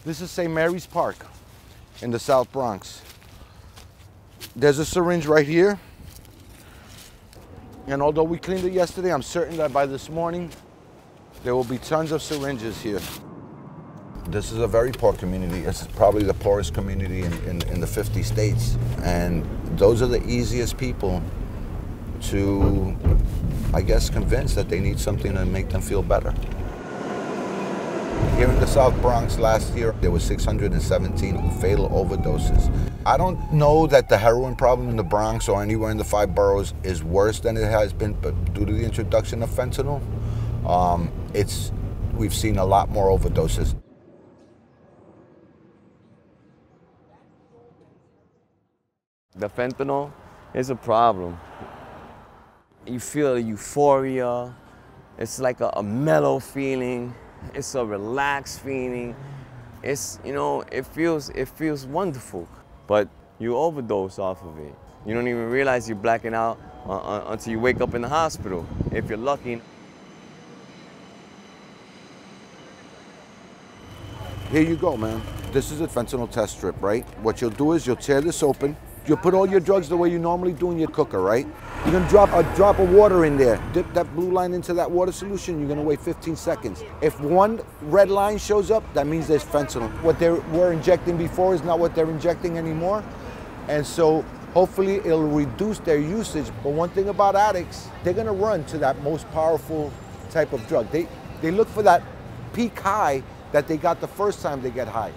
This is St. Mary's Park in the South Bronx. There's a syringe right here. And although we cleaned it yesterday, I'm certain that by this morning, there will be tons of syringes here. This is a very poor community. It's probably the poorest community in the 50 states. And those are the easiest people to, I guess, convince that they need something to make them feel better. Here in the South Bronx last year, there were 617 fatal overdoses. I don't know that the heroin problem in the Bronx or anywhere in the 5 boroughs is worse than it has been, but due to the introduction of fentanyl, we've seen a lot more overdoses. The fentanyl is a problem. You feel euphoria. It's like a mellow feeling. It's a relaxed feeling. It's, you know, it feels wonderful. But you overdose off of it. You don't even realize you're blacking out until you wake up in the hospital, if you're lucky. Here you go, man. This is a fentanyl test strip, right? What you'll do is you'll tear this open. You'll put all your drugs the way you normally do in your cooker, right? You're gonna drop a drop of water in there. Dip that blue line into that water solution. You're gonna wait 15 seconds. If one red line shows up, that means there's fentanyl. What they were injecting before is not what they're injecting anymore. And so hopefully it'll reduce their usage. But one thing about addicts, they're gonna run to that most powerful type of drug. They look for that peak high that they got the first time they get high.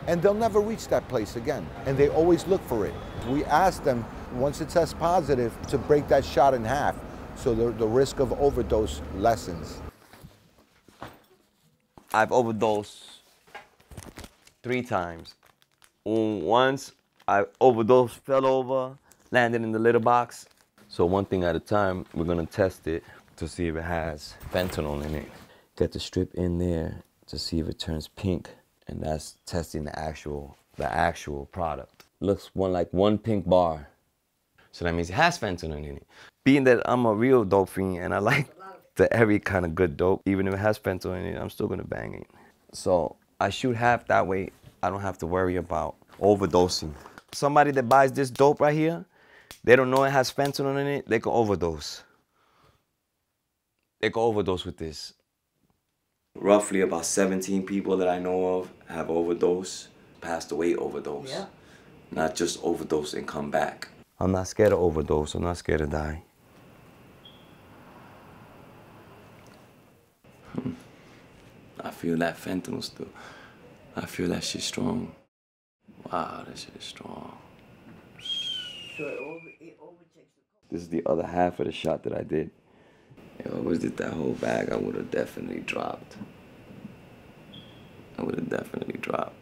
And they'll never reach that place again. And they always look for it. We ask them, once it tests positive, to break that shot in half so the risk of overdose lessens. I've overdosed 3 times. Once I overdosed, fell over, landed in the litter box. So one thing at a time, we're gonna test it to see if it has fentanyl in it. Get the strip in there to see if it turns pink, and that's testing the actual product. Looks like one pink bar. So that means it has fentanyl in it. Being that I'm a real dope fiend and I like every kind of good dope, even if it has fentanyl in it, I'm still gonna bang it. So I shoot half that way. I don't have to worry about overdosing. Somebody that buys this dope right here, they don't know it has fentanyl in it, they can overdose. They can overdose with this. Roughly about 17 people that I know of have overdosed, passed away overdose. Yeah. Not just overdose and come back. I'm not scared of overdose. I'm not scared to die. I feel that fentanyl still. I feel that shit strong. Wow, that shit is strong. So it overtakes the... This is the other half of the shot that I did. If I was did that whole bag, I would have definitely dropped. I would have definitely dropped.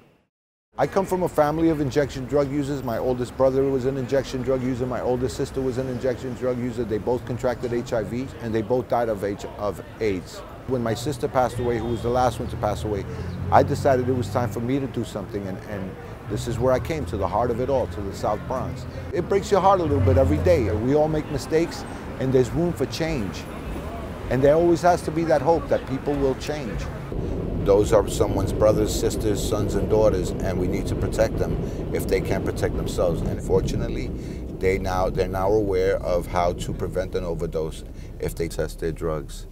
I come from a family of injection drug users. My oldest brother was an injection drug user. My oldest sister was an injection drug user. They both contracted HIV, and they both died of AIDS. When my sister passed away, who was the last one to pass away, I decided it was time for me to do something, and this is where I came, to the heart of it all, to the South Bronx. It breaks your heart a little bit every day. We all make mistakes, and there's room for change. And there always has to be that hope that people will change. Those are someone's brothers, sisters, sons, and daughters, and we need to protect them if they can't protect themselves. And fortunately, they're now aware of how to prevent an overdose if they test their drugs.